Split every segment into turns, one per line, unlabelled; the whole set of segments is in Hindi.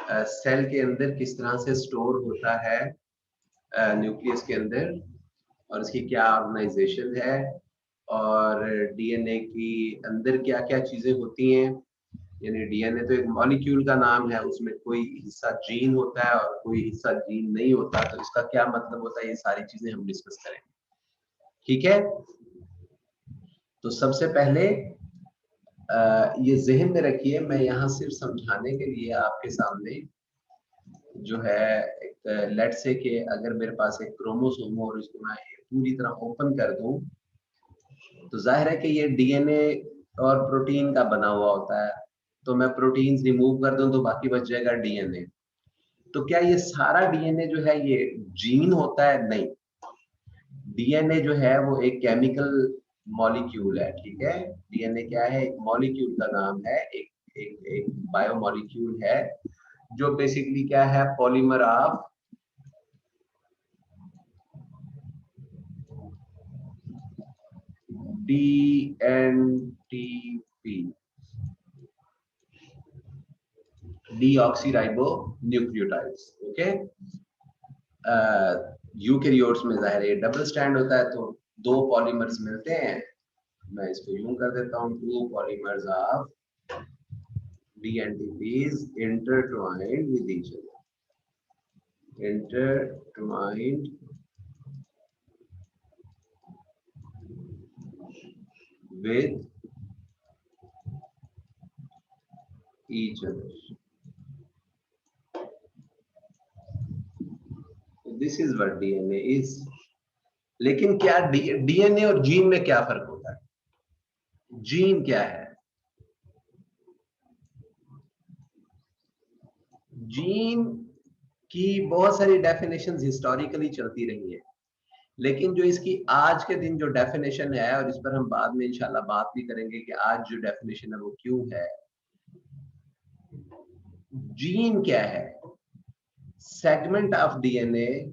सेल के अंदर किस तरह से स्टोर होता है न्यूक्लियस के अंदर, और इसकी क्या ऑर्गेनाइजेशन है, और डीएनए की अंदर क्या क्या चीजें होती हैं। यानी डीएनए तो एक मॉलिक्यूल का नाम है, उसमें कोई हिस्सा जीन होता है और कोई हिस्सा जीन नहीं होता, तो इसका क्या मतलब होता है, ये सारी चीजें हम डिस्कस करेंगे। ठीक है, तो सबसे पहले ये जहन में रखिए, मैं यहाँ सिर्फ समझाने के लिए आपके सामने जो है एक लेट से कि अगर मेरे पास एक क्रोमोसोम हो और इसको मैं पूरी तरह ओपन कर दूं, तो जाहिर है कि ये डीएनए और प्रोटीन का बना हुआ होता है, तो मैं प्रोटीन रिमूव कर दूं तो बाकी बच जाएगा डीएनए। तो क्या ये सारा डीएनए जो है ये जीन होता है? नहीं, डीएनए जो है वो एक केमिकल मॉलिक्यूल है। ठीक है, डीएनए क्या है? एक मॉलिक्यूल का नाम है, एक बायोमॉलिक्यूल है, जो बेसिकली क्या है, polymer of dNTP, deoxyribonucleotides. Okay, eukaryotes में जाहिर है डबल स्टैंड होता है, तो दो पॉलीमर्स मिलते हैं। मैं इसको यूं कर देता हूं, two polymers of DNTPs intertwined with each other, intertwined with each other. So this is what DNA is. लेकिन क्या डीएनए और जीन में क्या फर्क होता है? जीन क्या है? जीन की बहुत सारी डेफिनेशंस हिस्टोरिकली चलती रही है, लेकिन जो इसकी आज के दिन जो डेफिनेशन है, और इस पर हम बाद में इंशाल्लाह बात भी करेंगे कि आज जो डेफिनेशन है वो क्यों है। जीन क्या है? Segment of DNA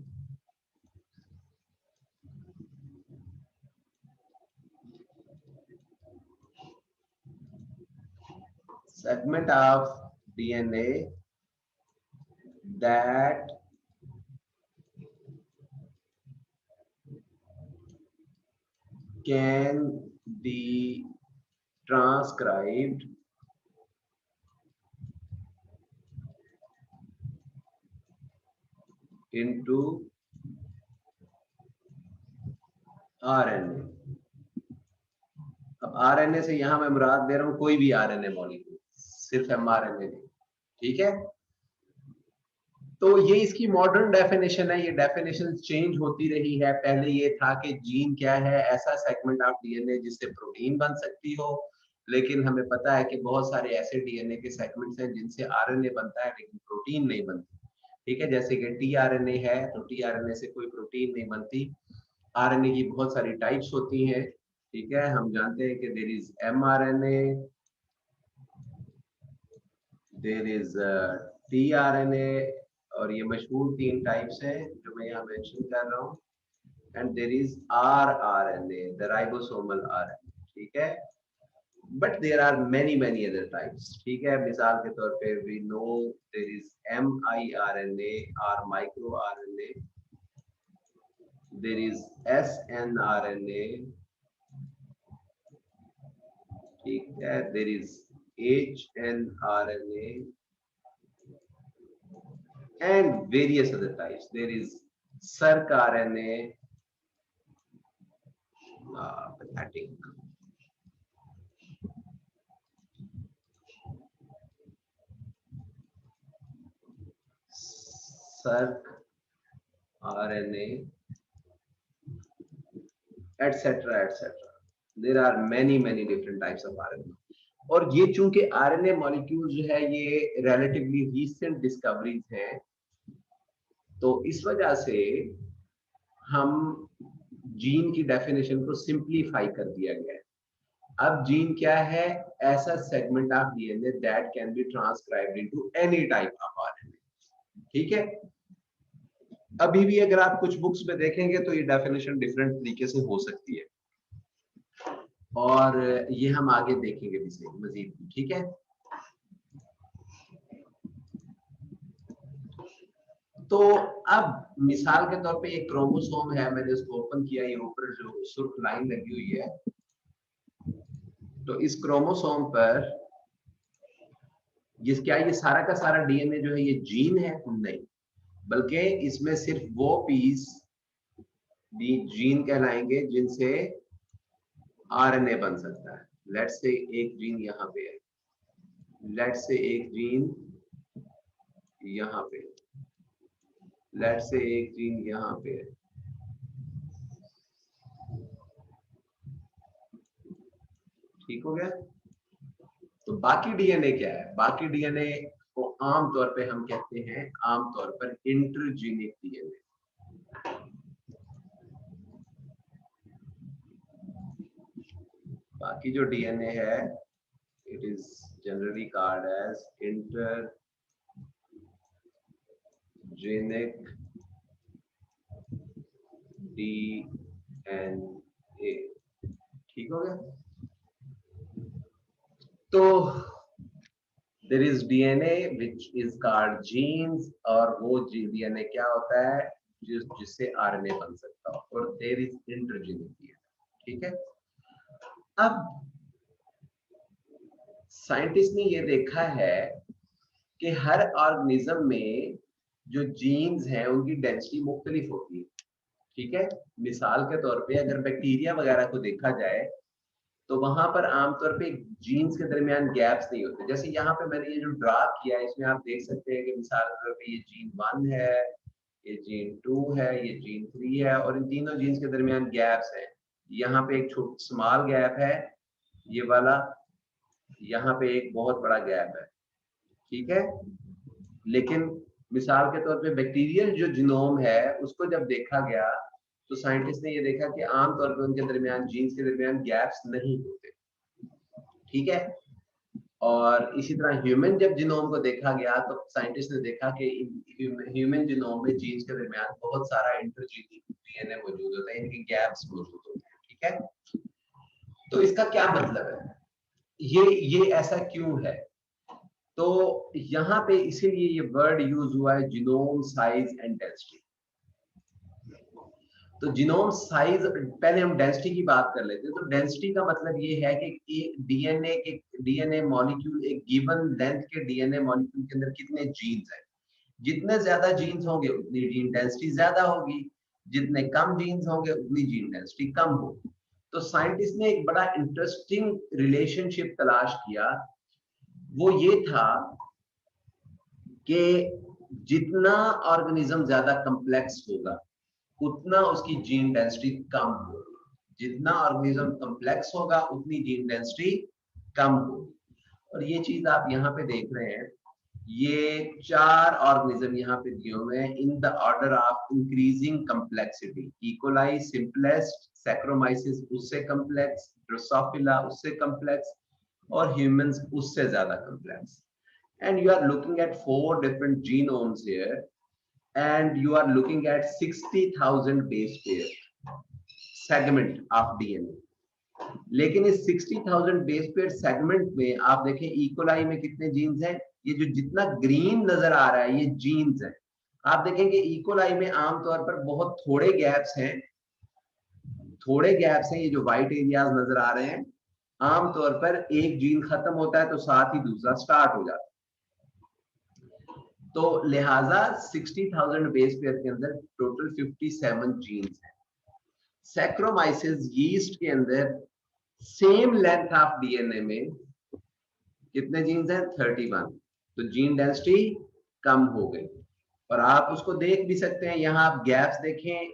segment of DNA that can be transcribed into RNA। अब RNA से यहां मैं मुराद ले रहा हूं कोई भी RNA मॉलिक्यूल, सिर्फ mRNA नहीं। ठीक है, तो ये इसकी मॉडर्न डेफिनेशन है। ये डेफिनेशन चेंज होती रही है। पहले ये था कि जीन क्या है? ऐसा सेगमेंट ऑफ डीएनए जिससे प्रोटीन बन सकती हो, लेकिन हमें पता है कि बहुत सारे ऐसे डीएनए के सेगमेंट्स हैं जिनसे आरएनए बनता है लेकिन प्रोटीन नहीं बनती। ठीक है, जैसे कि टीआरएनए है, तो टीआरएनए से कोई प्रोटीन नहीं बनती। आरएनए की बहुत सारी टाइप्स होती हैं। ठीक है, हम जानते हैं कि there is mRNA, there is tRNA, और ये मशहूर 3 टाइप्स हैं जो मैं यहाँ मेंशन कर रहा हूँ। And there is rRNA, the ribosomal RNA. ठीक है, but there are many other types. ठीक है, मिसाल के तौर पे we know there is miRNA और micro RNA, there is snRNA. ठीक है, there is hnRNA and various other types. There is circRNA, pathetic. circRNA, etc., etc. There are many different types of RNA. और ये चूंकि आरएनए मॉलिक्यूल जो है ये रिलेटिवली रीसेंट डिस्कवरीज हैं, तो इस वजह से हम जीन की डेफिनेशन को सिंप्लीफाई कर दिया गया है। अब जीन क्या है? ऐसा segment of DNA that can be transcribed into any type of RNA. ठीक है, अभी भी अगर आप कुछ बुक्स में देखेंगे तो ये डेफिनेशन डिफरेंट तरीके से हो सकती है, और ये हम आगे देखेंगे मजीद। ठीक है, तो अब मिसाल के तौर पे एक क्रोमोसोम है, मैंने उसको ओपन किया, ये ऊपर जो सुर्ख लाइन लगी हुई है, तो इस क्रोमोसोम पर क्या ये सारा का सारा डीएनए जो है ये जीन है? नहीं, बल्कि इसमें सिर्फ वो पीस जीन कहलाएंगे जिनसे आरएनए बन सकता है। लेट्स से एक जीन यहाँ पे है, लेट्स से एक जीन यहाँ पे, लेट्स से एक जीन यहाँ पे है। ठीक हो गया? तो बाकी डीएनए क्या है? बाकी डीएनए को आमतौर पे हम कहते हैं, आमतौर पर इंटरजीनिक डीएनए। बाकी जो डीएनए है, it is generally called as intergenic DNA. ठीक हो गया? तो there is DNA which is called genes, और वो डीएनए क्या होता है जिससे आरएनए बन सकता हो, और देयर इज इंटरजीनिक डीएनए। ठीक है? अब साइंटिस्ट ने ये देखा है कि हर ऑर्गेनिज्म में जो जीन्स हैं उनकी डेंसिटी मुख्तलिफ होती है। ठीक है? मिसाल के तौर पे अगर बैक्टीरिया वगैरह को देखा जाए तो वहां पर आमतौर पे जीन्स के दरमियान गैप्स नहीं होते। जैसे यहाँ पे मैंने ये जो ड्रा किया है, इसमें आप देख सकते हैं कि मिसाल के तौर पे ये जीन 1 है, ये जीन 2 है, ये जीन 3 है, और इन तीनों जीन्स के दरमियान गैप्स हैं। यहाँ पे एक छोटा स्मॉल गैप है, ये वाला, यहाँ पे एक बहुत बड़ा गैप है। ठीक है? लेकिन मिसाल के तौर पे बैक्टीरियल जो जीनोम है उसको जब देखा गया तो साइंटिस्ट ने ये देखा कि आमतौर पे उनके दरमियान, जीन्स के दरमियान गैप्स नहीं होते। ठीक है? और इसी तरह ह्यूमन जब जीनोम को देखा गया तो साइंटिस्ट ने देखा कि ह्यूमन जीनोम में जीन्स के दरमियान बहुत सारा इंटरजीनिक डीएनए मौजूद होता है, इनके गैप्स मौजूद होते हैं। ठीक है? तो इसका क्या मतलब है? ये ऐसा क्यों है? तो यहाँ पे इसीलिए ये वर्ड यूज हुआ है, जीनोम साइज एंड डेंसिटी। तो जीनोम साइज, पहले हम डेंसिटी की बात कर लेते हैं। तो डेंसिटी का मतलब ये है कि एक डीएनए मॉलिक्यूल, एक गिवन लेंथ के डीएनए मॉलिक्यूल के अंदर कितने जीन्स हैं। जितने ज्यादा जीन्स होंगे उतनी जीन डेंसिटी ज्यादा होगी, जितने कम जीन्स होंगे उतनी जीन डेंसिटी कम होगी। तो साइंटिस्ट ने एक बड़ा इंटरेस्टिंग रिलेशनशिप तलाश किया, वो ये था कि जितना ऑर्गेनिज्म ज्यादा कम्प्लेक्स होगा उतना उसकी जीन डेंसिटी कम होगी। जितना ऑर्गेनिज्म कम्प्लेक्स होगा उतनी जीन डेंसिटी कम होगी। और ये चीज आप यहाँ पे देख रहे हैं, ये 4 ऑर्गेनिज्म यहाँ पे दिए हुए हैं in the order of increasing complexity. E coli simplest, saccharomyces उससे कम्प्लेक्स, ड्रोसोफिला उससे कम्प्लेक्स, और ह्यूमंस उससे ज्यादा complex. And you are looking at 4 different genomes here, and you are looking at 60,000 base pair segment of DNA. लेकिन इस 60,000 बेस पेयर सेगमेंट में आप देखें इकोलाई में कितने जीन्स हैं। ये जो जितना ग्रीन नजर आ रहा है ये जीन्स हैं। आप देखेंगे इकोलाई में आमतौर पर बहुत थोड़े गैप्स हैं, ये जो व्हाइट एरियाज नजर आ रहे हैं, आमतौर पर एक जीन खत्म होता है तो साथ ही दूसरा स्टार्ट हो जाता है। तो लिहाजा 60,000 बेस पेयर के अंदर टोटल 57 जीन्स हैं। सैक्रोमाइसिस यीस्ट के अंदर सेम लेंथ ऑफ डीएनए में कितने जीन्स हैं? 31। तो जीन डेंसिटी कम हो गई, और आप उसको देख भी सकते हैं। यहाँ आप गैप्स देखें,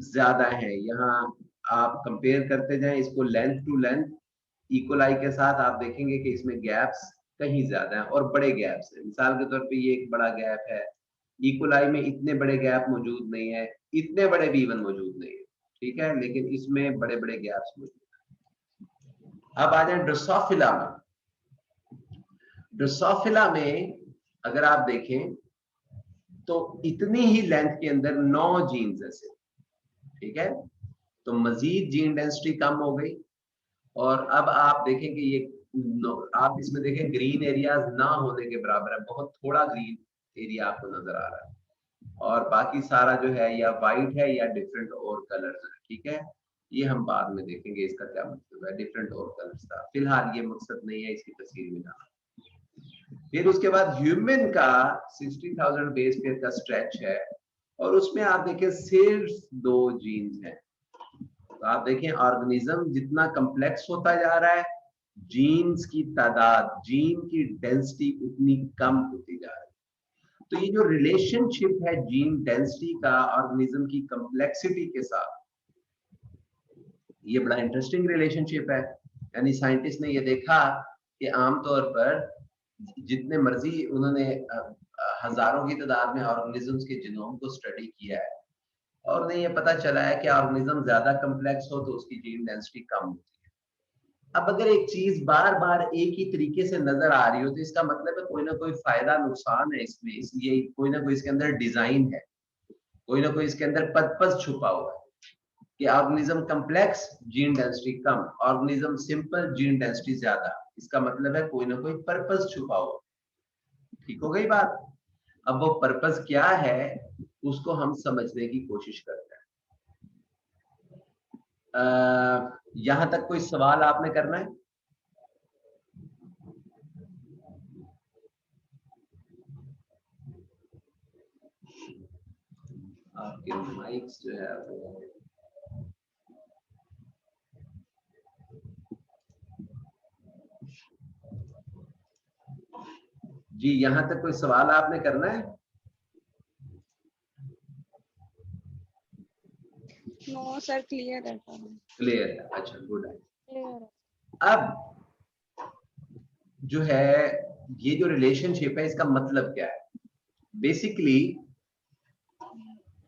ज्यादा है। यहाँ आप कंपेयर करते जाएं इसको लेंथ टू लेंथ इकोलाई के साथ, आप देखेंगे कि इसमें गैप्स कहीं ज्यादा है और बड़े गैप्स हैं। मिसाल के तौर पे ये एक बड़ा गैप है, इकोलाई में इतने बड़े गैप मौजूद नहीं है, इतने बड़े भी इवन मौजूद नहीं है। ठीक है? लेकिन इसमें बड़े बड़े गैप्स मौजूद है। अब आ जाए ड्रोसोफिला में। ड्रोसोफिला में अगर आप देखें तो इतनी ही लेंथ के अंदर 9 जीन्स ऐसे। ठीक है? तो मजीद जीन डेंसिटी कम हो गई, और अब आप देखेंगे ये आप इसमें देखें ग्रीन एरियाज ना होने के बराबर है, बहुत थोड़ा ग्रीन एरिया आपको नजर आ रहा है। और बाकी सारा जो है या वाइट है या डिफरेंट और कलर्स है। ठीक है, ये हम बाद में देखेंगे इसका क्या मतलब है डिफरेंट और कलर्स का, फिलहाल ये मकसद नहीं है इसकी तस्वीर में जाना। फिर उसके बाद ह्यूमन का 60,000 बेस पेयर का स्ट्रेच है और उसमें आप देखें सिर्फ 2 जीन्स हैं। तो आप देखें ऑर्गेनिज्म जितना कम्प्लेक्स होता जा रहा है, जीन्स की तादाद, जीन की डेंसिटी उतनी कम होती जा रही है। तो ये जो रिलेशनशिप है जीन डेंसिटी का ऑर्गेनिज्म की कम्प्लेक्सिटी के साथ, ये बड़ा इंटरेस्टिंग रिलेशनशिप है। यानी साइंटिस्ट ने ये देखा कि आमतौर पर जितने मर्जी उन्होंने हजारों की तादाद में ऑर्गेनिजम्स के जीनोम को स्टडी किया है और उन्हें ये पता चला है कि ऑर्गेनिज्म ज्यादा कम्प्लेक्स हो तो उसकी जीन डेंसिटी कम होती है। अब अगर एक चीज बार बार एक ही तरीके से नजर आ रही हो तो इसका मतलब है कोई ना कोई फायदा नुकसान है इसमें, इसलिए कोई ना कोई इसके अंदर डिजाइन है, कोई ना कोई इसके अंदर पर्पस छुपा हुआ है कि ऑर्गेनिज्म कम्प्लेक्स जीन डेंसिटी कम, ऑर्गेनिज्म सिंपल जीन डेंसिटी ज्यादा। इसका मतलब है कोई ना कोई पर्पस छुपा हुआ। ठीक हो गई बात। अब वो पर्पस क्या है उसको हम समझने की कोशिश करते हैं। यहां तक कोई सवाल आपने करना है? आपके माइक्स जो है वो जी, यहां तक कोई सवाल आपने करना है?
नो सर, क्लियर है।
क्लियर है, अच्छा गुड है।
क्लियर है।
अब जो है ये जो रिलेशनशिप है इसका मतलब क्या है? बेसिकली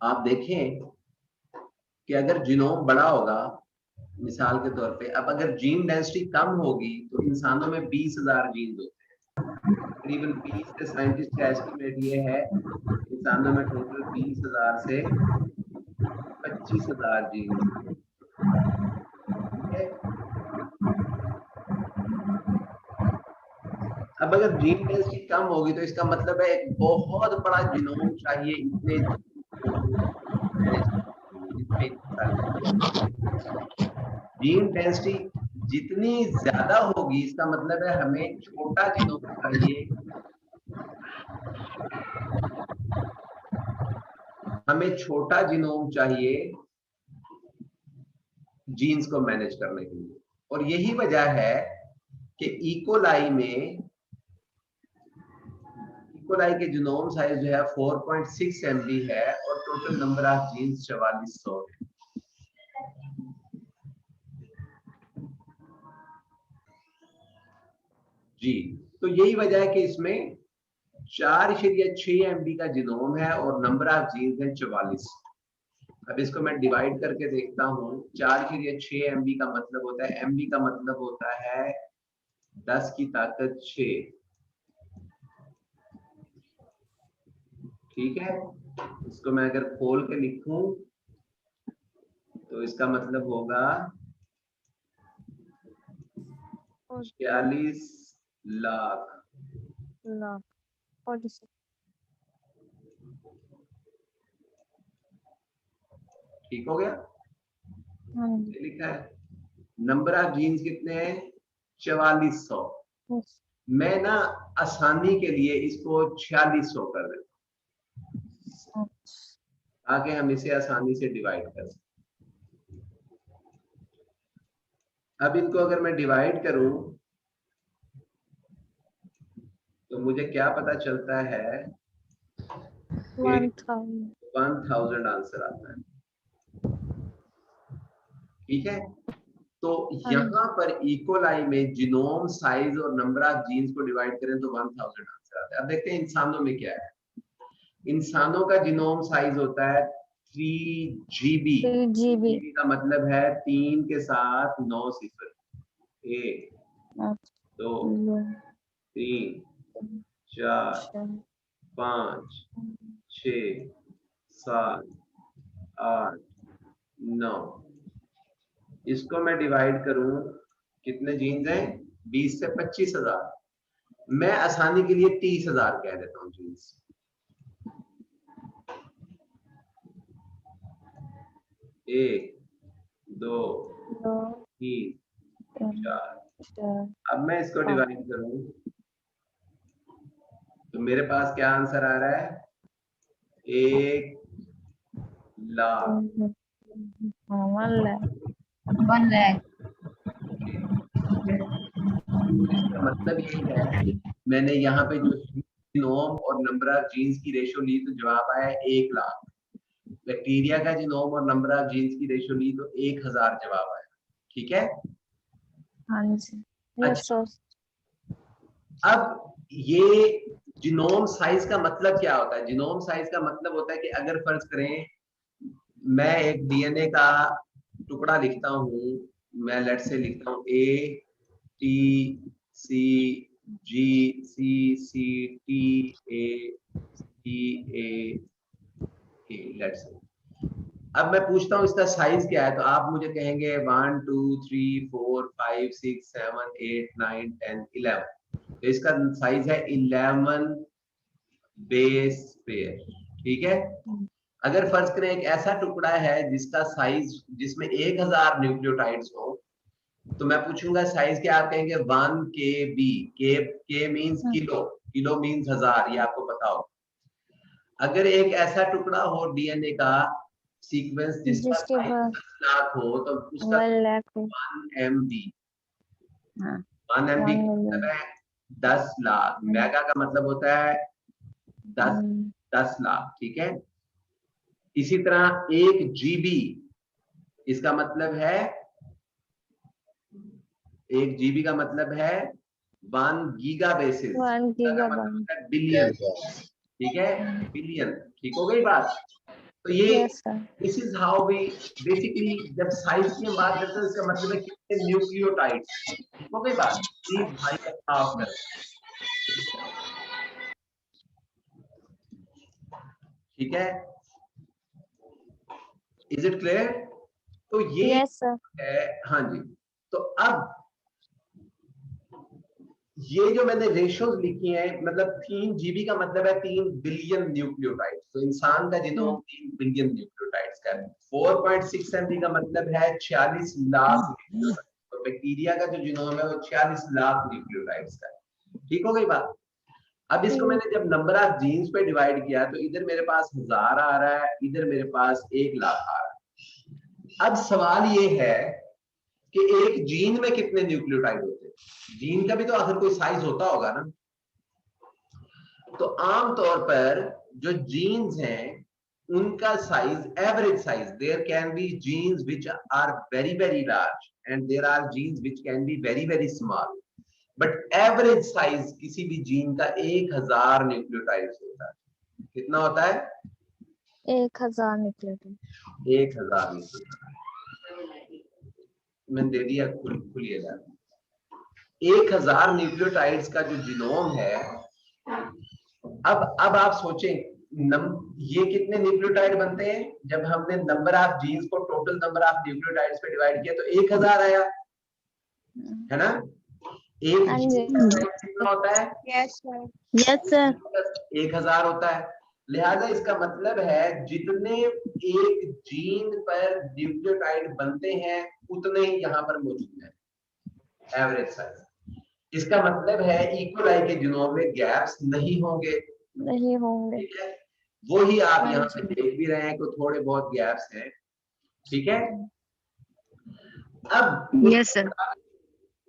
आप देखें कि अगर जीनोम बड़ा होगा, मिसाल के तौर पे, अब अगर जीन डेंसिटी कम होगी तो इंसानों में 20,000 जीन होते हैं, करीबन 20 से साइंटिस्ट का एस्टिमेट ये है इंसानों में टोटल 20,000 से 25,000 जीन होते हैं। अब अगर जीन डेंसिटी कम होगी तो इसका मतलब है एक बहुत बड़ा जीनोम चाहिए इतने जीन डेंसिटी जितनी ज्यादा होगी इसका मतलब है हमें छोटा जीनोम चाहिए, हमें छोटा जीनोम चाहिए जीन्स को मैनेज करने के लिए। और यही वजह है कि इकोलाई के जीनोम साइज जो है 4.6 MB है और टोटल नंबर ऑफ जीन्स 4400 है। जी, तो यही वजह है कि इसमें 4.6 MB का जीनोम है और नंबर ऑफ जीन्स है 44। अब इसको मैं डिवाइड करके देखता हूँ। 4.6 MB का मतलब होता है, MB का मतलब होता है 10 की ताकत 6। ठीक है, इसको मैं अगर खोल के लिखूं तो इसका मतलब होगा 46 लाख। ठीक हो गया? ये लिखा है नंबर ऑफ जीन्स कितने हैं? 4400। मैं ना आसानी के लिए इसको 4600 कर देता हूं ताकि हम इसे आसानी से डिवाइड कर सकें। अब इनको अगर मैं डिवाइड करूं तो मुझे क्या पता चलता है? 1000 आंसर आता है। ठीक है, तो यहाँ पर इकोलाई में जीनोम साइज और नंबर ऑफ जीन्स को डिवाइड करें तो 1000 आंसर आता है। अब देखते हैं इंसानों में क्या है। इंसानों का जीनोम साइज होता है 3 GB का मतलब है 3 के साथ 9 सिफर। 1 2 3 4 5 6 7 8 9। इसको मैं डिवाइड करूं, कितने जीन्स हैं? 20 से 25,000। मैं आसानी के लिए 30,000 कह देता हूं जीन्स। 1 2 3 4। अब मैं इसको डिवाइड करूं तो मेरे पास क्या आंसर आ रहा है? 1 लाख।
1 लाख।
इसका मतलब यही है, मैंने यहाँ पे जो जीनोम और नंबर ऑफ जीन्स की रेशियो ली तो जवाब आया 1 लाख। बैक्टीरिया का जीनोम और नंबर ऑफ जीन्स की रेशियो ली तो 1000 जवाब आया। ठीक है।
हाँ जी। Yes sir.
अब ये जीनोम साइज का मतलब क्या होता है? जीनोम साइज का मतलब होता है कि अगर फर्ज करें मैं एक डीएनए का टुकड़ा लिखता हूं, मैं लेट से लिखता हूं A T C G C C T A T A A late से। अब मैं पूछता हूं इसका साइज क्या है तो आप मुझे कहेंगे 1 2 3 4 5 6 7 8 9 10 11। तो इसका साइज है 11 बेस पेयर। ठीक है। अगर फर्ज करें एक ऐसा टुकड़ा है जिसका साइज जिसमें 1000 न्यूक्लियोटाइड्स हो तो मैं पूछूंगा साइज क्या? आप कहेंगे 1 KB। के मींस किलो, किलो मींस 1000, ये आपको पता हो। अगर एक ऐसा टुकड़ा हो डीएनए का सीक्वेंस जिसका
जिसके
साइज
बाद
10 लाख हो तो उसका
1 लाख।
1 MB।
हाँ
1 MB
1
का
मिलियन।
मतलब है 10 लाख। मेगा का मतलब होता है 10 लाख। ठीक है। इसी तरह 1 GB इसका मतलब है 1 GB का मतलब है 1 गीगा बेसिस।
1
का मतलब
गीगाबाइट।
होता है बिलियन। ठीक है, बिलियन। ठीक हो गई बात। तो ये
yes sir.
This is how we basically जब साइज की हम बात करते हैं इसका मतलब है कितने न्यूक्लियोटाइड्स। ठीक हो गई बात। प्लीज भाई अपना ऑफ करें। ठीक है, इज इट क्लियर? तो ये
यस सर।
है। हाँ जी। तो अब ये जो मैंने रेशियोज लिखी हैं मतलब 3 GB का मतलब है 3 बिलियन न्यूक्लियोटाइड्स। तो इंसान का जीनोम 3 बिलियन न्यूक्लियोटाइड्स का है। 4.6 MB का मतलब है 46 लाख न्यूक्लियोटाइड्स। तो बैक्टीरिया का जो जीनोम है वो 46 लाख न्यूक्लियोटाइड्स का है। ठीक हो गई बात। अब इसको मैंने जब नंबर ऑफ जीन्स पे डिवाइड किया तो इधर मेरे पास 1000 आ रहा है, इधर मेरे पास 1 लाख आ रहा है। अब सवाल ये है कि एक जीन में कितने न्यूक्लियोटाइड होते हैं? जीन का भी तो आखिर कोई साइज होता होगा ना। तो आमतौर पर जो जीन्स हैं उनका size, average size, there can be genes which are very very large and there are genes which can be very very small, but average size किसी भी जीन का 1000 न्यूक्लियोटाइड्स होता है। कितना होता है?
1000 निकले थे।
1000 न्यूक्लियोटाइड मैंने दे दिया। खुलिएगा। 1000 न्यूक्लियोटाइड्स का जो जीनोम है। अब आप सोचें ये कितने न्यूक्लियोटाइड बनते हैं? जब हमने नंबर ऑफ जीन्स को टोटल नंबर ऑफ न्यूक्लियोटाइड्स पे डिवाइड किया तो 1000 आया, है ना? एक
हाँ जी।
जीन कितना होता है?
Yes sir. Yes sir.
1000 होता है। लिहाजा इसका मतलब है जितने एक जीन पर न्यूक्लियोटाइड बनते हैं उतने ही यहाँ पर मौजूद हैं, एवरेज साइज। इसका मतलब है इक्वलाई के जीनोम में गैप्स नहीं होंगे।
नहीं होंगे।
ठीक है, वो ही आप
हाँ
यहाँ
जी।
पे देख भी रहे हैं कि थोड़े बहुत गैप्स हैं। ठीक है। अब
यस सर।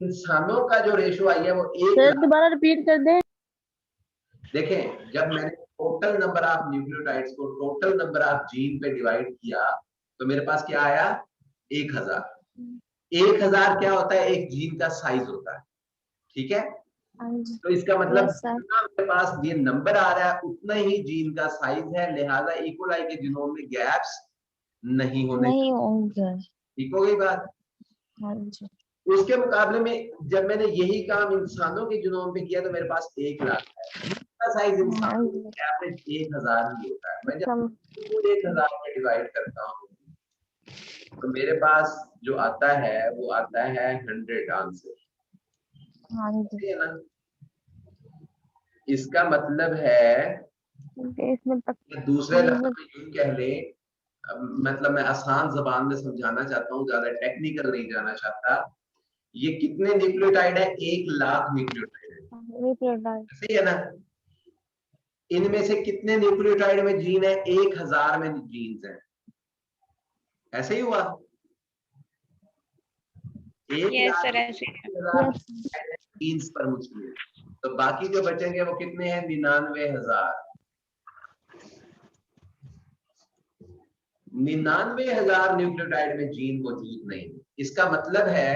इंसानों का जो रेशियो आई है वो 1
सर
लाख।
दोबारा रिपीट कर दे।
देखें जब मैंने टोटल नंबर ऑफ न्यूक्लियोटाइड्स को टोटल नंबर ऑफ जीन पे डिवाइड किया तो मेरे पास क्या आया? 1000। 1000 क्या होता है? एक जीन का साइज होता है। ठीक है।
हाँ जी।
तो इसका मतलब
यस सर।
जितना मेरे पास ये नंबर आ रहा है उतना ही जीन का साइज है, लिहाजा इक्वलाई के जीनोम में गैप्स नहीं होने।
नहीं होंगे।
ठीक हो गई बात।
हाँ जी।
उसके मुकाबले में जब मैंने यही काम इंसानों के जीनोम पे किया तो मेरे पास 1 लाख है। इसका साइज
हाँ
इंसान
जी।
एवरेज 1000 ही होता है। मैं
हम।
जब 1000 में डिवाइड करता हूँ तो मेरे पास जो आता है वो आता है 100 आंसर।
हाँ जी।
है ना? इसका मतलब है
इसमें तक।
दूसरे लफ्ज में यूं कह ले मतलब मैं आसान जबान में समझाना चाहता हूँ, ज्यादा टेक्निकल नहीं जाना चाहता। ये कितने न्यूक्लियोटाइड है? 1,00,000 न्यूक्लियोटाइड है,
न्यूक्लियोटाइड।
सही है ना? इनमें से कितने न्यूक्लियोटाइड में जीन है? 1,000 में जीन्स है। ऐसे ही हुआ, 1,00,000 जीन्स पर मुश्किल। तो बाकी जो बचेंगे वो कितने हैं? 99,000। 99,000 न्यूक्लियोटाइड में जीन मौजूद नहीं। इसका मतलब है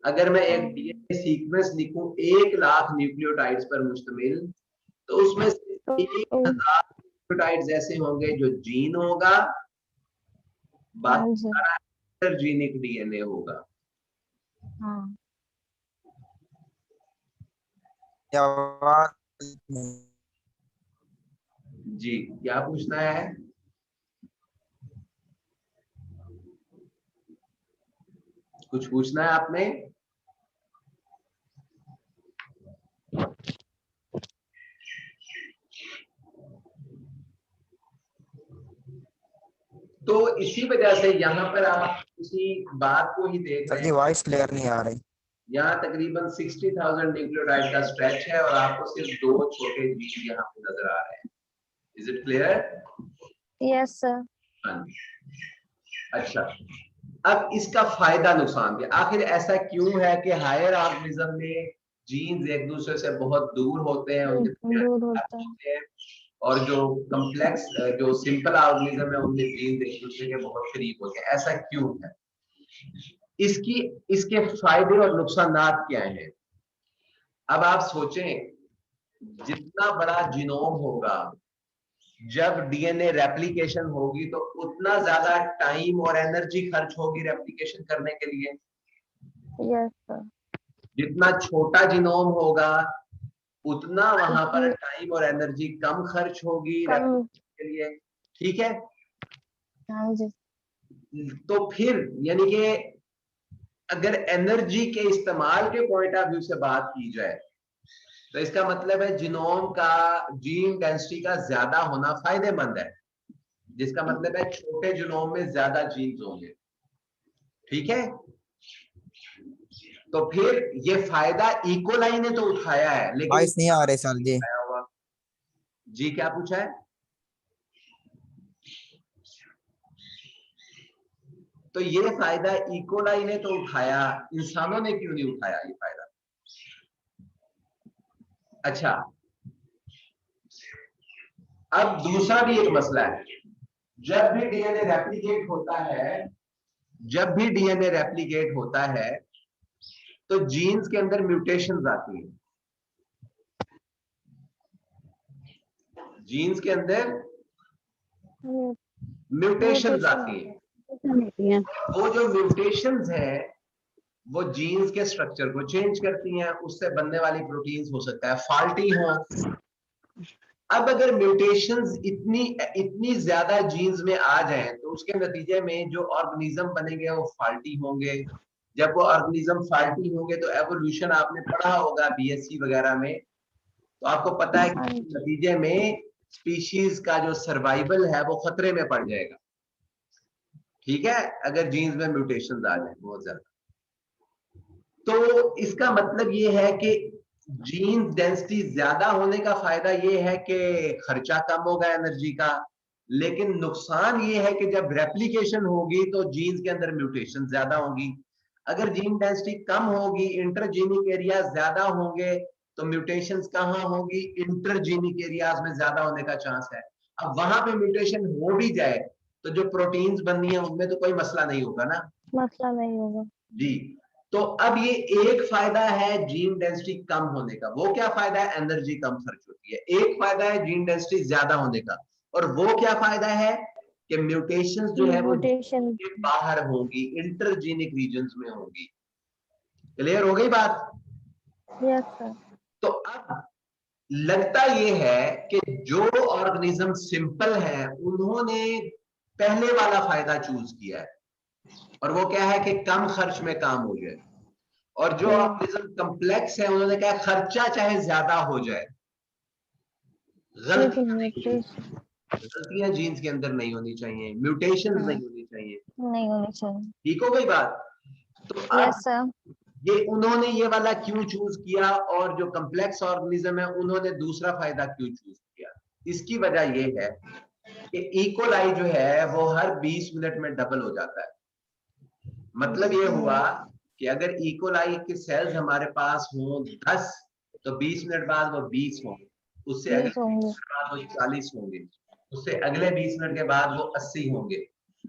अगर मैं एक डीएनए सीक्वेंस लिखूं 1,00,000 न्यूक्लियोटाइड्स पर मुश्तमिल, तो उसमें से 1,000 न्यूक्लियोटाइड्स ऐसे होंगे जो जीन होगा, बाकी सारा इंटरजीनिक डीएनए होगा।
हाँ।
जी, क्या पूछना है? कुछ पूछना है आपने? तो इसी वजह से यहाँ पर आप इसी बात को ही देख रहे हैं।
वॉइस क्लियर नहीं आ रही।
यहाँ तकरीबन 60,000 न्यूक्लियोटाइड का स्ट्रेच है और आपको सिर्फ 2 छोटे जीन यहाँ पे नजर आ रहे हैं। Is it clear?
Yes sir.
हाँ। अच्छा, अब इसका फायदा नुकसान भी, आखिर ऐसा क्यों है कि हायर ऑर्गेनिज्म में जीन्स एक दूसरे से बहुत दूर होते हैं,
दूर होता है,
और जो कॉम्प्लेक्स जो सिंपल ऑर्गेनिज्म है उनमें जीन्स एक दूसरे के बहुत करीब होते हैं? ऐसा क्यों है? इसके फायदे और नुकसान क्या हैं? अब आप सोचें, जितना बड़ा जीनोम होगा, जब डीएनए रेप्लिकेशन होगी तो उतना ज्यादा टाइम और एनर्जी खर्च होगी रेप्लिकेशन करने के लिए।
Yes sir.
जितना छोटा जीनोम होगा उतना वहां पर टाइम और एनर्जी कम खर्च होगी रेप्लिकेशन के लिए। ठीक है?
हाँ जी।
तो फिर यानी कि अगर एनर्जी के इस्तेमाल के पॉइंट ऑफ व्यू से बात की जाए तो इसका मतलब है जीनोम का जीन डेंसिटी का ज्यादा होना फायदेमंद है, जिसका मतलब है छोटे जीनोम में ज्यादा जीन्स होंगे। ठीक है? तो फिर ये फायदा इकोलाई ने तो उठाया है, लेकिन
वॉइस नहीं आ रही सर जी।
जी क्या पूछा है? तो ये फायदा इकोलाई ने तो उठाया, इंसानों ने क्यों नहीं उठाया ये फायदा? अच्छा, अब दूसरा भी एक मसला है। जब भी डीएनए रेप्लिकेट होता है, जब भी डीएनए रेप्लिकेट होता है तो जीन्स के अंदर म्यूटेशंस आती हैं। जीन्स के अंदर म्यूटेशंस आती हैं। वो जो म्यूटेशंस है वो जीन्स के स्ट्रक्चर को चेंज करती हैं, उससे बनने वाली प्रोटीन्स हो सकता है फॉल्टी हो। अब अगर म्यूटेशंस इतनी ज्यादा जीन्स में आ जाएं तो उसके नतीजे में जो ऑर्गेनिज्म बनेंगे वो फॉल्टी होंगे। जब वो ऑर्गेनिज्म फॉल्टी होंगे तो एवोल्यूशन आपने पढ़ा होगा बीएससी वगैरह में, तो आपको पता है कि नतीजे में स्पीशीज का जो सर्वाइवल है वो खतरे में पड़ जाएगा। ठीक है? अगर जीन्स में म्यूटेशंस आ जाए बहुत ज्यादा, तो इसका मतलब ये है कि जीन डेंसिटी ज्यादा होने का फायदा ये है कि खर्चा कम होगा एनर्जी का, लेकिन नुकसान ये है कि जब रेप्लिकेशन होगी तो जीन्स के अंदर म्यूटेशन ज्यादा होगी। अगर जीन डेंसिटी कम होगी, इंटरजीनिक एरिया ज्यादा होंगे, तो म्यूटेशंस कहाँ होगी? इंटरजीनिक एरियाज में ज्यादा होने का चांस है। अब वहां पे म्यूटेशन हो भी जाए तो जो प्रोटीन्स बननी है उनमें तो कोई मसला नहीं होगा ना।
मसला नहीं होगा
जी। तो अब ये एक फायदा है जीन डेंसिटी कम होने का। वो क्या फायदा है? एनर्जी कम खर्च होती है। एक फायदा है जीन डेंसिटी ज्यादा होने का, और वो क्या फायदा है कि म्यूटेशंस जो है वो
म्यूटेशन
के बाहर होंगी, इंटरजीनिक रीजन्स में होंगी। क्लियर हो गई बात?
Yes sir.
तो अब लगता ये है कि जो ऑर्गेनिज्म सिंपल है उन्होंने पहले वाला फायदा चूज किया है, और वो क्या है कि कम खर्च में काम हो जाए। और जो ऑर्गेनिज्म कॉम्प्लेक्स है उन्होंने कहा खर्चा चाहे ज्यादा हो जाए, गलती गलतियां जीन्स के अंदर नहीं होनी चाहिए, म्यूटेशन
हाँ।
नहीं होनी चाहिए।
नहीं होनी चाहिए।
ठीक हो गई बात? तो अब
यस सर।
ये उन्होंने ये वाला क्यों चूज किया, और जो कम्प्लेक्स ऑर्गेनिज्म है उन्होंने दूसरा फायदा क्यों चूज किया? इसकी वजह ये है कि इकोलाई जो है वो हर 20 मिनट में डबल हो जाता है। मतलब ये हुआ कि अगर इकोलाई के सेल्स हमारे पास हों 10, तो 20 मिनट बाद वो 20 होंगे, उससे अगले 20 मिनट बाद वो 40 होंगे, उससे अगले 20 मिनट के बाद वो 80 होंगे,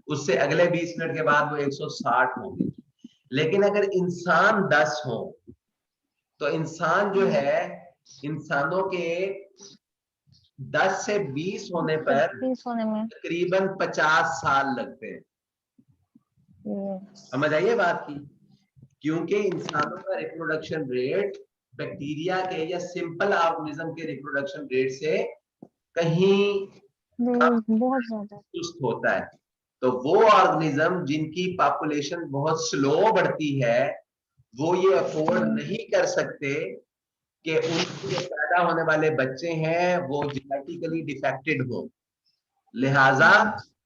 उससे अगले 20 मिनट के बाद वो 160 होंगे। लेकिन अगर इंसान 10 हो तो इंसान जो है, इंसानों के 10 से 20 होने पर
20 होने में
तकरीबन 50 साल लगते हैं। समझ आइए बात की? क्योंकि इंसानों का रिप्रोडक्शन रेट बैक्टीरिया के या सिंपल ऑर्गेनिज्म के रिप्रोडक्शन रेट से कहीं
बहुत ज्यादा
सुस्त होता है। तो वो ऑर्गेनिज्म जिनकी पॉपुलेशन बहुत स्लो बढ़ती है, वो ये अफोर्ड नहीं कर सकते कि उनके जो पैदा होने वाले बच्चे हैं वो जेनेटिकली डिफेक्टेड हो। लिहाजा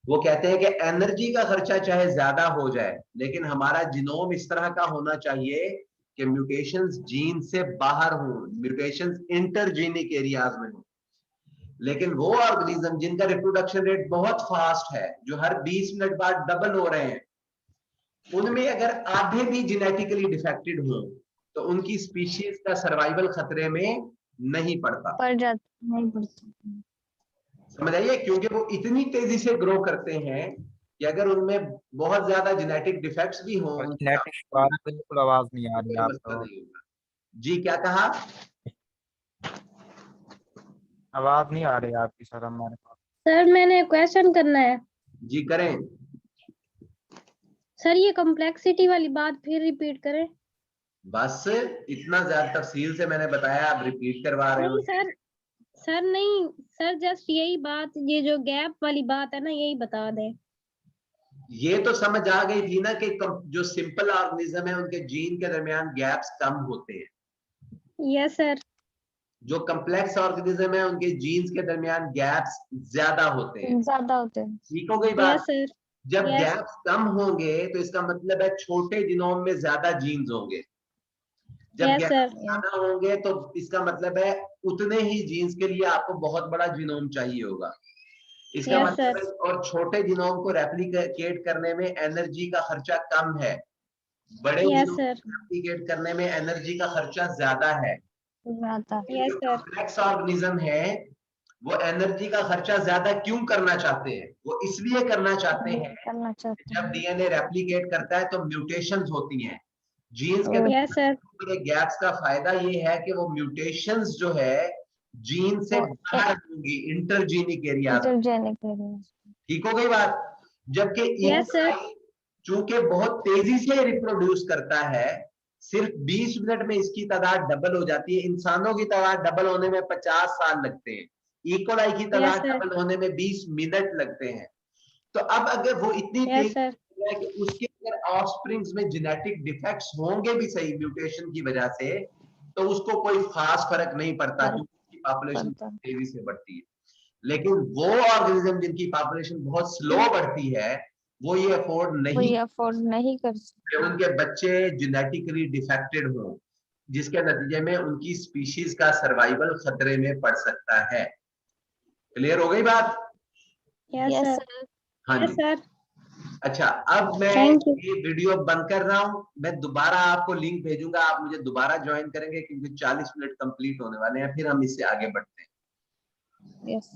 वो कहते हैं कि एनर्जी का खर्चा चाहे ज्यादा हो जाए, लेकिन हमारा जीनोम इस तरह का होना चाहिए कि म्यूटेशंस जीन से बाहर हों, म्यूटेशंस इंटरजीनिक एरियाज में हों। लेकिन वो ऑर्गेनिज्म जिनका रिप्रोडक्शन रेट बहुत फास्ट है, जो हर 20 मिनट बाद डबल हो रहे हैं, उनमें अगर आधे भी जेनेटिकली डिफेक्टेड हो तो उनकी स्पीशीज का सर्वाइवल खतरे में नहीं पड़ता।
नहीं पड़ता।
समझ आइए? क्योंकि वो इतनी तेजी से ग्रो करते हैं कि अगर उनमें बहुत ज्यादा जेनेटिक डिफेक्ट्स भी हों,
जेनेटिक्स के बारे में बिल्कुल आवाज नहीं आ रही
कोई मसला
आपको।
नहीं होगा। जी क्या कहा?
आवाज नहीं आ रही आपकी सर हमारे पास।
सर मैंने क्वेश्चन करना है।
जी करें।
सर ये कॉम्प्लेक्सिटी वाली बात फिर रिपीट करें।
बस इतना ज्यादा तफसील से मैंने बताया, आप रिपीट करवा रहे हो।
नहीं सर, सर नहीं सर, जस्ट यही बात, ये जो गैप वाली बात है ना, यही बता दें।
ये तो समझ आ गई थी ना कि जो सिंपल ऑर्गेनिज्म है उनके जीन के दरमियान गैप्स कम होते हैं।
Yes sir.
जो कम्प्लेक्स ऑर्गेनिज्म है उनके जीन्स के दरमियान गैप्स ज्यादा होते हैं। ठीक हो गई बात?
Yes sir.
जब
Yes.
गैप्स कम होंगे तो इसका मतलब है छोटे जीनोम में ज्यादा जीन्स होंगे। जब
Yes,
गैप्स
sir.
ज्यादा होंगे तो इसका मतलब है उतने ही जीन्स के लिए आपको बहुत बड़ा जीनोम चाहिए होगा। इसका
Yes,
मतलब
sir.
है, और छोटे जीनोम को रेप्लिकेट करने में एनर्जी का खर्चा कम है, बड़े
Yes,
जीनोम
sir.
को रेप्लिकेट करने में एनर्जी का खर्चा ज्यादा है।
Yes,
जो
sir.
कॉम्प्लेक्स ऑर्गेनिज्म है वो एनर्जी का खर्चा ज्यादा क्यों करना चाहते हैं? वो इसलिए करना चाहते हैं जब डीएनए रेप्लिकेट करता है तो म्यूटेशंस होती हैं जीन्स के
Yes, sir.
गैप्स का फायदा ये है कि वो म्यूटेशंस जो है जीन से बाहर होंगी, इंटरजीनिक एरिया। ठीक हो गई बात? जबकि
Yes, sir.
चूंकि बहुत तेजी से रिप्रोड्यूस करता है, सिर्फ 20 मिनट में इसकी तादाद डबल हो जाती है। इंसानों की तादाद डबल होने में 50 साल लगते हैं, इकोलाई की तादाद
Yes, sir.
डबल होने में 20 मिनट लगते हैं। तो अब अगर वो इतनी
Yes, sir.
तेज है कि उसके अगर ऑफस्प्रिंग्स में जेनेटिक डिफेक्ट्स होंगे भी सही म्यूटेशन की वजह से, तो उसको कोई खास फर्क नहीं पड़ता क्योंकि उसकी पॉपुलेशन तेजी से बढ़ती है। लेकिन वो ऑर्गेनिज्म जिनकी पॉपुलेशन बहुत स्लो बढ़ती है वो ये अफोर्ड नहीं कर सकते, उनके बच्चे जेनेटिकली डिफेक्टेड हों, जिसके नतीजे में उनकी स्पीशीज का सर्वाइवल खतरे में पड़ सकता है। क्लियर हो गई बात?
Yes, sir.
हाँ
Yes,
जी।
sir.
अच्छा, अब मैं
Thank you.
ये वीडियो बंद कर रहा हूँ। मैं दोबारा आपको लिंक भेजूंगा, आप मुझे दोबारा ज्वाइन करेंगे क्योंकि 40 मिनट कंप्लीट होने वाले हैं, फिर हम इससे आगे बढ़ते हैं।
यस।